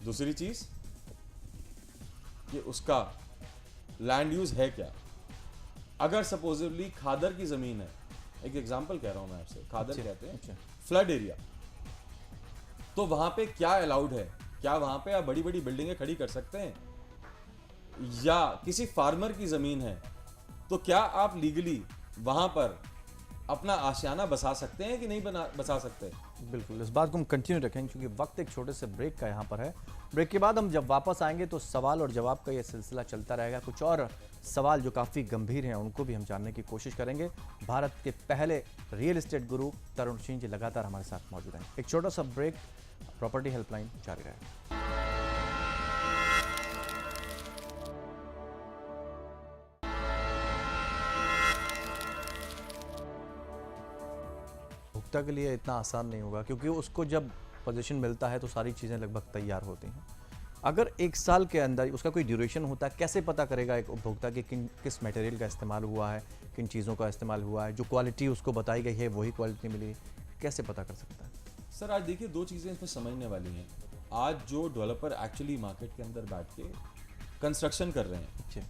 दूसरी चीज कि उसका लैंड यूज है क्या। अगर सपोजिवली खादर की जमीन है, एक एग्जांपल कह रहा हूं मैं आपसे, खादर कहते हैं फ्लड एरिया, तो वहां पे क्या अलाउड है, क्या वहां पे आप बड़ी बड़ी बिल्डिंगें खड़ी कर सकते हैं? या किसी फार्मर की जमीन है तो क्या आप लीगली वहां पर अपना आशियाना बसा सकते हैं कि नहीं बसा सकते? बिल्कुल, इस बात को हम कंटिन्यू रखेंगे क्योंकि वक्त एक छोटे से ब्रेक का यहाँ पर है। ब्रेक के बाद हम जब वापस आएंगे तो सवाल और जवाब का ये सिलसिला चलता रहेगा। कुछ और सवाल जो काफ़ी गंभीर हैं उनको भी हम जानने की कोशिश करेंगे। भारत के पहले रियल एस्टेट गुरु तरुण सिंह जी लगातार हमारे साथ मौजूद हैं। एक छोटा सा ब्रेक, प्रॉपर्टी हेल्पलाइन जारी रहेगा। भुगता के लिए इतना आसान नहीं होगा क्योंकि उसको जब पोजीशन मिलता है तो सारी चीज़ें लगभग तैयार होती हैं। अगर एक साल के अंदर उसका कोई ड्यूरेशन होता है, कैसे पता करेगा एक उपभोक्ता कि किस मटेरियल का इस्तेमाल हुआ है, किन चीज़ों का इस्तेमाल हुआ है, जो क्वालिटी उसको बताई गई है वही क्वालिटी मिली, कैसे पता कर सकता है? सर आज देखिए, दो चीज़ें इसमें समझने वाली हैं। आज जो डेवलपर एक्चुअली मार्केट के अंदर बैठ के कंस्ट्रक्शन कर रहे हैं,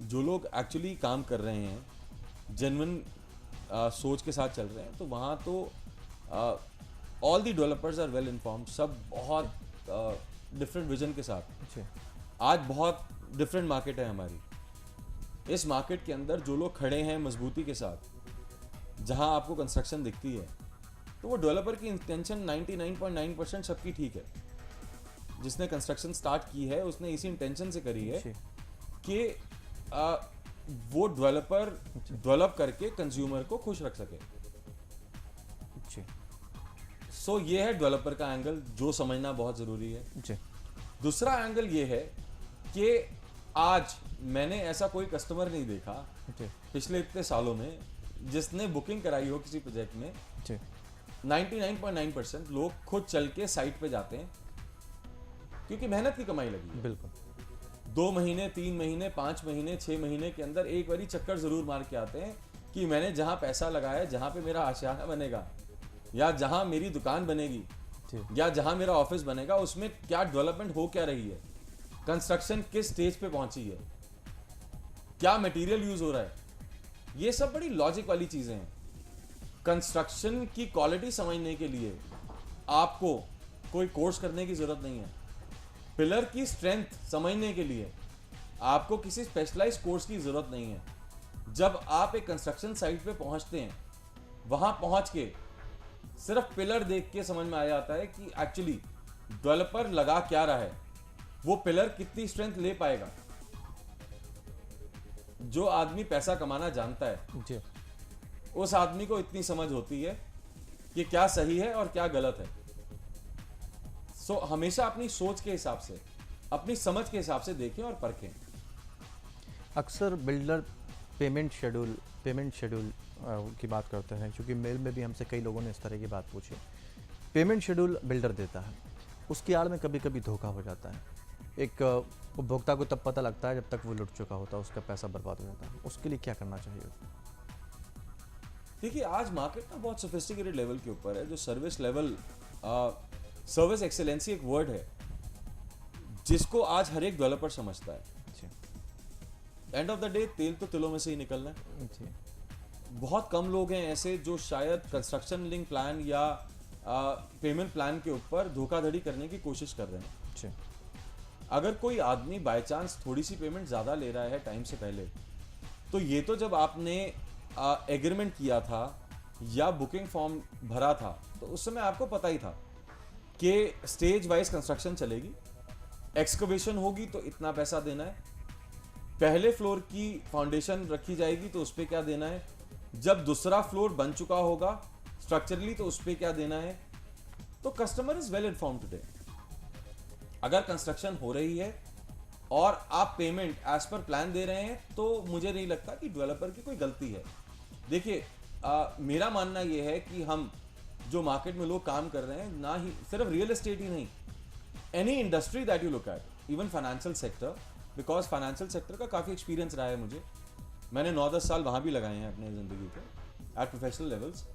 जो लोग एक्चुअली काम कर रहे हैं, जेन्युइन सोच के साथ चल रहे हैं, तो वहाँ तो all the developers are well informed, सब बहुत डिफरेंट विजन के साथ। आज बहुत डिफरेंट मार्केट है हमारी। इस मार्केट के अंदर जो लोग खड़े हैं मजबूती के साथ, जहाँ आपको कंस्ट्रक्शन दिखती है, तो वो डेवलपर की इंटेंशन 99.9% सबकी ठीक है। जिसने कंस्ट्रक्शन स्टार्ट की है उसने इसी इंटेंशन से करी है कि वो डेवलपर डेवलप करके कंज्यूमर को खुश रख सके। सो ये है डेवलपर का एंगल, जो समझना बहुत जरूरी है। दूसरा एंगल ये है कि आज मैंने ऐसा कोई कस्टमर नहीं देखा पिछले इतने सालों में जिसने बुकिंग कराई हो किसी प्रोजेक्ट में। 99.9% लोग खुद चल के साइट पे जाते हैं क्योंकि मेहनत की कमाई लगी है। बिल्कुल 2 महीने, 3 महीने, 5 महीने, 6 महीने के अंदर एक बारी चक्कर जरूर मार के आते हैं कि मैंने जहां पैसा लगाया, जहां पे मेरा आशियाना बनेगा या जहां मेरी दुकान बनेगी या जहां मेरा ऑफिस बनेगा, उसमें क्या डेवलपमेंट हो क्या रही है, कंस्ट्रक्शन किस स्टेज पे पहुंची है, क्या मटेरियल यूज हो रहा है। ये सब बड़ी लॉजिक वाली चीजें हैं। कंस्ट्रक्शन की क्वालिटी समझने के लिए आपको कोई कोर्स करने की जरूरत नहीं है। पिलर की स्ट्रेंथ समझने के लिए आपको किसी स्पेशलाइज कोर्स की जरूरत नहीं है। जब आप एक कंस्ट्रक्शन साइट पे पहुंचते हैं, वहां पहुंच के सिर्फ पिलर देख के समझ में आ जाता है कि एक्चुअली डेवलपर लगा क्या रहा है, वो पिलर कितनी स्ट्रेंथ ले पाएगा। जो आदमी पैसा कमाना जानता है उस आदमी को इतनी समझ होती है कि क्या सही है और क्या गलत है। सो हमेशा अपनी सोच के हिसाब से, अपनी समझ के हिसाब से देखें और परखें। अक्सर बिल्डर पेमेंट शेड्यूल की बात करते हैं, क्योंकि मेल में भी हमसे कई लोगों ने इस तरह की बात पूछी। पेमेंट शेड्यूल बिल्डर देता है, उसकी आड़ में कभी कभी धोखा हो जाता है। एक उपभोक्ता को तब पता लगता है जब तक वो लुट चुका होता है, उसका पैसा बर्बाद हो जाता है। उसके लिए क्या करना चाहिए? देखिए, आज मार्केट ना बहुत सोफिस्टिकेटेड लेवल के ऊपर है। जो सर्विस लेवल, सर्विस एक्सेलेंसी एक वर्ड है जिसको आज हर एक डेवलपर समझता है। एंड ऑफ द डे तेल तो तिलों में से ही निकलना है। बहुत कम लोग हैं ऐसे जो शायद कंस्ट्रक्शन लिंक प्लान या पेमेंट प्लान के ऊपर धोखाधड़ी करने की कोशिश कर रहे हैं। अगर कोई आदमी बाय चांस थोड़ी सी पेमेंट ज़्यादा ले रहा है टाइम से पहले, तो ये तो जब आपने एग्रीमेंट किया था या बुकिंग फॉर्म भरा था तो उस समय आपको पता ही था कि स्टेज वाइज कंस्ट्रक्शन चलेगी, एक्सकवेशन होगी तो इतना पैसा देना है, पहले फ्लोर की फाउंडेशन रखी जाएगी तो उस पर क्या देना है, जब दूसरा फ्लोर बन चुका होगा स्ट्रक्चरली तो उस पर क्या देना है। तो customer is well inform today. अगर कंस्ट्रक्शन हो रही है और आप पेमेंट एज पर प्लान दे रहे हैं तो मुझे नहीं लगता कि डेवलपर की कोई गलती है। देखिए, मेरा मानना यह है कि हम जो मार्केट में लोग काम कर रहे हैं, ना ही सिर्फ रियल एस्टेट ही नहीं, any industry that you look at, even financial sector, because financial sector का काफ़ी एक्सपीरियंस रहा है मुझे। मैंने 9-10 साल वहाँ भी लगाए हैं अपने ज़िंदगी के एट प्रोफेशनल लेवल्स।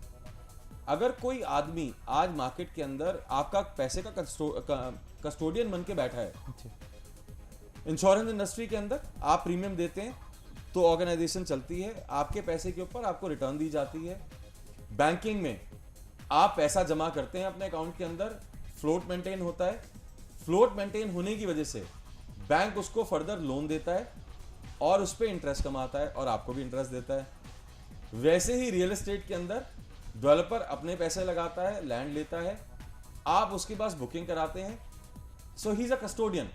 अगर कोई आदमी आज मार्केट के अंदर आपका पैसे का कस्टोडियन बन के बैठा है, इंश्योरेंस इंडस्ट्री के अंदर आप प्रीमियम देते हैं तो ऑर्गेनाइजेशन चलती है, आपके पैसे के ऊपर आपको रिटर्न दी जाती है। बैंकिंग में आप पैसा जमा करते हैं अपने अकाउंट के अंदर, फ्लोट मेंटेन होता है, फ्लोट मेंटेन होने की वजह से बैंक उसको फर्दर लोन देता है और उस पर इंटरेस्ट कमाता है और आपको भी इंटरेस्ट देता है। वैसे ही रियल एस्टेट के अंदर डेवलपर अपने पैसे लगाता है, लैंड लेता है, आप उसके पास बुकिंग कराते हैं, so he is a custodian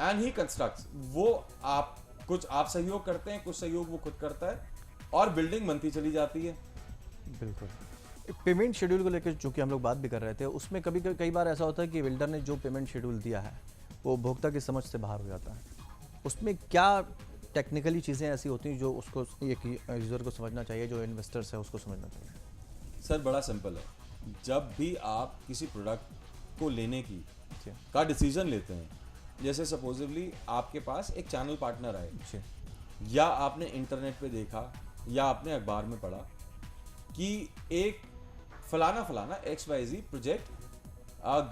and he constructs. वो कुछ आप सहयोग करते हैं, कुछ सहयोग वो खुद करता है और बिल्डिंग बनती चली जाती है। बिल्कुल। पेमेंट शेड्यूल को लेकर जो कि हम लोग बात भी कर रहे थे, उसमें कभी कई बार ऐसा होता है कि बिल्डर ने जो पेमेंट शेड्यूल दिया है वो उपभोक्ता की समझ से बाहर हो जाता है। उसमें क्या टेक्निकली चीज़ें ऐसी होती हैं जो उसको एक यूज़र को समझना चाहिए, जो इन्वेस्टर्स है उसको समझना चाहिए? सर बड़ा सिंपल है, जब भी आप किसी प्रोडक्ट को लेने की का डिसीजन लेते हैं, जैसे सपोजिवली आपके पास एक चैनल पार्टनर आए या आपने इंटरनेट पे देखा या आपने अखबार में पढ़ा कि एक फलाना XYZ project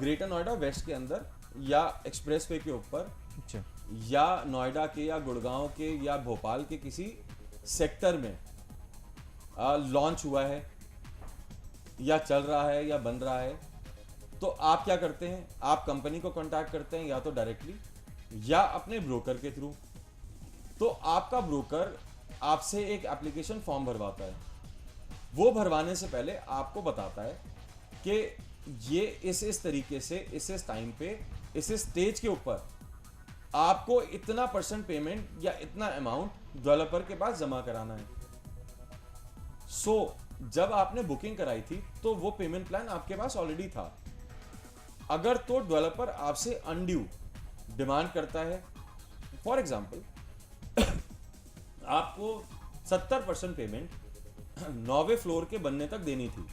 Greater Noida West के अंदर या एक्सप्रेस वे के ऊपर या नोएडा के या गुड़गांव के या भोपाल के किसी सेक्टर में लॉन्च हुआ है या चल रहा है या बन रहा है, तो आप क्या करते हैं? आप कंपनी को कांटेक्ट करते हैं या तो डायरेक्टली या अपने ब्रोकर के थ्रू। तो आपका ब्रोकर आपसे एक एप्लीकेशन फॉर्म भरवाता है, वो भरवाने से पहले आपको बताता है कि ये इस तरीके से इस टाइम पे इस स्टेज के ऊपर आपको इतना % पेमेंट या इतना अमाउंट डेवलपर के पास जमा कराना है। सो जब आपने बुकिंग कराई थी तो वो पेमेंट प्लान आपके पास ऑलरेडी था। अगर तो डेवलपर आपसे अनड्यू डिमांड करता है, फॉर एग्जांपल आपको 70% पेमेंट 9वें फ्लोर के बनने तक देनी थी।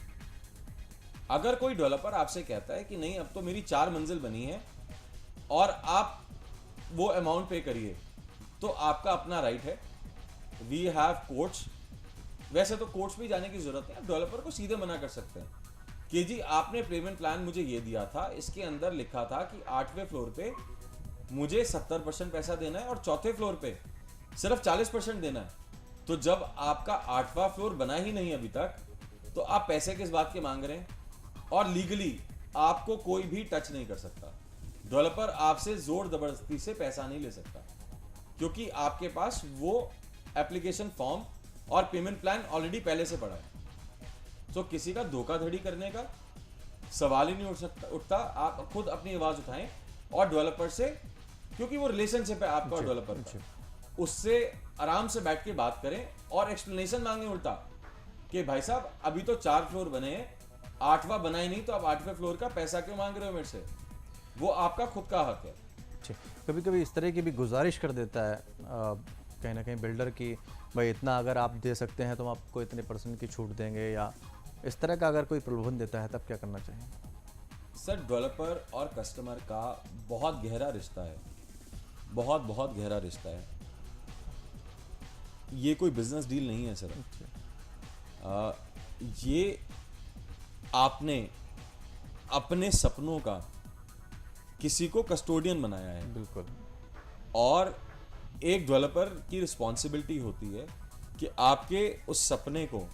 अगर कोई डेवलपर आपसे कहता है कि नहीं अब तो मेरी 4 मंजिल बनी है और आप वो अमाउंट पे करिए, तो आपका अपना राइट है। वी हैव कोर्ट्स, वैसे तो कोर्ट्स भी जाने की जरूरत है, डेवलपर को सीधे मना कर सकते हैं कि जी आपने पेमेंट प्लान मुझे ये दिया था, इसके अंदर लिखा था कि 8वें फ्लोर पे मुझे 70% पैसा देना है और 4थे फ्लोर पे सिर्फ 40% देना है। तो जब आपका 8वां फ्लोर बना ही नहीं अभी तक, तो आप पैसे किस बात के मांग रहे हैं? और लीगली आपको कोई भी टच नहीं कर सकता। डेवलपर आपसे जोर जबरदस्ती से पैसा नहीं ले सकता, क्योंकि आपके पास वो एप्लीकेशन फॉर्म और पेमेंट प्लान ऑलरेडी पहले से पड़ा है। तो किसी का धोखाधड़ी करने का सवाल ही नहीं उठता। आप खुद अपनी आवाज उठाएं और डेवलपर से, क्योंकि वो रिलेशनशिप है आपका और डेवलपर का, उससे आराम से बैठ के बात करें और एक्सप्लेनेशन मांगे उल्टा कि भाई साहब अभी तो 4 फ्लोर बने हैं, 8वां बना ही नहीं, तो आप 8वें फ्लोर का पैसा क्यों मांग रहे हो मेरे से? वो आपका खुद का हक है। कभी कभी इस तरह की भी गुजारिश कर देता है कहीं ना कहीं बिल्डर की, भाई इतना अगर आप दे सकते हैं तो हम आपको इतने % की छूट देंगे, या इस तरह का अगर कोई प्रलोभन देता है तब क्या करना चाहिए? सर डेवलपर और कस्टमर का बहुत गहरा रिश्ता है, बहुत गहरा रिश्ता है। ये कोई बिजनेस डील नहीं है सर। ये आपने अपने सपनों का किसी को कस्टोडियन बनाया है। बिल्कुल। और एक डेवलपर की रिस्पॉन्सिबिलिटी होती है कि आपके उस सपने को,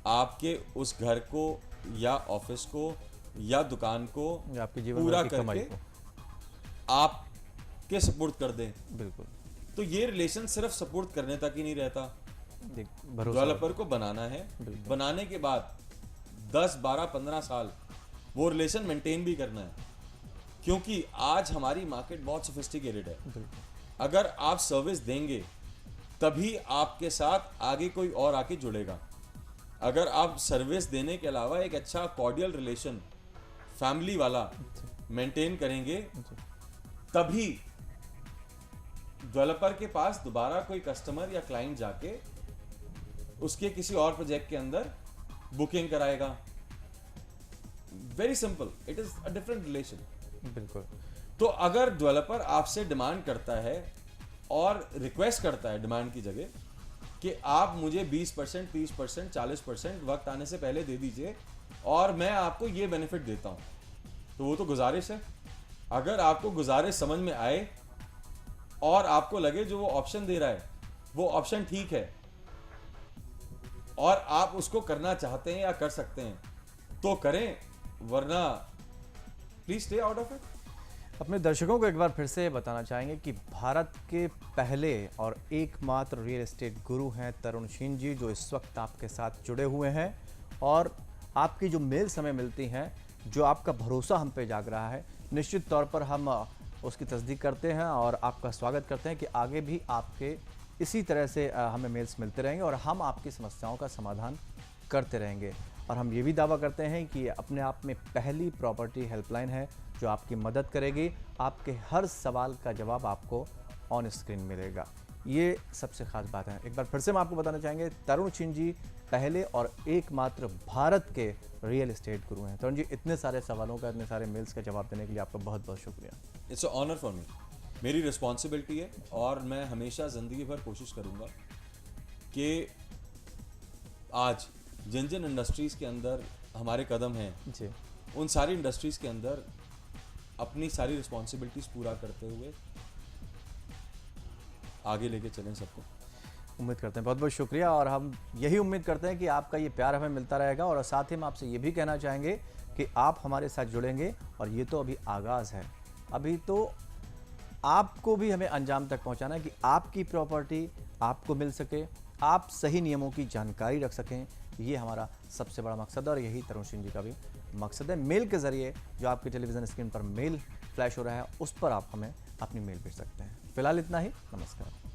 आपके उस घर को या ऑफिस को या दुकान को या आपके जीवन पूरा की कमाई करके को आपके सपोर्ट कर दें। बिल्कुल। तो ये रिलेशन सिर्फ सपोर्ट करने तक ही नहीं रहता, भरोसा डेवलपर को बनाना है, बनाने के बाद 10, 12, 15 साल वो रिलेशन मेंटेन भी करना है, क्योंकि आज हमारी मार्केट बहुत सोफिस्टिकेटेड है। अगर आप सर्विस देंगे तभी आपके साथ आगे कोई और आके जुड़ेगा। अगर आप सर्विस देने के अलावा एक अच्छा कॉर्डियल रिलेशन फैमिली वाला मेंटेन करेंगे, तभी डेवलपर के पास दोबारा कोई कस्टमर या क्लाइंट जाके उसके किसी और प्रोजेक्ट के अंदर बुकिंग कराएगा। Very simple, it is a different relation. बिल्कुल। तो अगर डेवलपर आपसे डिमांड करता है और रिक्वेस्ट करता है डिमांड की जगह कि आप मुझे 20%, 30%, 40% वक्त आने से पहले दे दीजिए, और मैं आपको ये बेनिफिट देता हूँ, तो वो तो गुजारिश है। अगर आपको गुजारिश समझ में आए और आपको लगे जो वो ऑप्शन दे रहा है वो ऑप्शन ठीक है और आप उसको करना चाहते हैं या कर सकते हैं तो करें, वरना please stay out of it. अपने दर्शकों को एक बार फिर से बताना चाहेंगे कि भारत के पहले और एकमात्र रियल एस्टेट गुरु हैं तरुण सिंह जी, जो इस वक्त आपके साथ जुड़े हुए हैं और आपकी जो मेल्स हमें मिलती हैं, जो आपका भरोसा हम पे जाग रहा है, निश्चित तौर पर हम उसकी तस्दीक करते हैं और आपका स्वागत करते हैं कि आगे भी आपके इसी तरह से हमें मेल्स मिलते रहेंगे और हम आपकी समस्याओं का समाधान करते रहेंगे। और हम ये भी दावा करते हैं कि ये अपने आप में पहली प्रॉपर्टी हेल्पलाइन है जो आपकी मदद करेगी, आपके हर सवाल का जवाब आपको ऑन स्क्रीन मिलेगा। ये सबसे खास बात है। एक बार फिर से हम आपको बताना चाहेंगे, तरुण सिंह जी पहले और एकमात्र भारत के रियल एस्टेट गुरु हैं। तरुण जी, इतने सारे सवालों का, इतने सारे मेल्स का जवाब देने के लिए आपका बहुत बहुत शुक्रिया। It's a honour for me, मेरी रिस्पॉन्सिबिलिटी है और मैं हमेशा ज़िंदगी भर कोशिश करूँगा कि आज जिन जिन इंडस्ट्रीज़ के अंदर हमारे कदम हैं जी, उन सारी इंडस्ट्रीज़ के अंदर अपनी सारी रिस्पॉन्सिबिलिटीज़ पूरा करते हुए आगे लेके चलें सबको। उम्मीद करते हैं, बहुत बहुत शुक्रिया। और हम यही उम्मीद करते हैं कि आपका ये प्यार हमें मिलता रहेगा और साथ ही हम आपसे ये भी कहना चाहेंगे कि आप हमारे साथ जुड़ेंगे और ये तो अभी आगाज़ है। अभी तो आपको भी हमें अंजाम तक पहुंचाना है कि आपकी प्रॉपर्टी आपको मिल सके, आप सही नियमों की जानकारी रख सकें। ये हमारा सबसे बड़ा मकसद है और यही तरुण सिंह जी का भी मकसद है। मेल के ज़रिए जो आपकी टेलीविज़न स्क्रीन पर मेल फ्लैश हो रहा है, उस पर आप हमें अपनी मेल भेज सकते हैं। फिलहाल इतना ही, नमस्कार।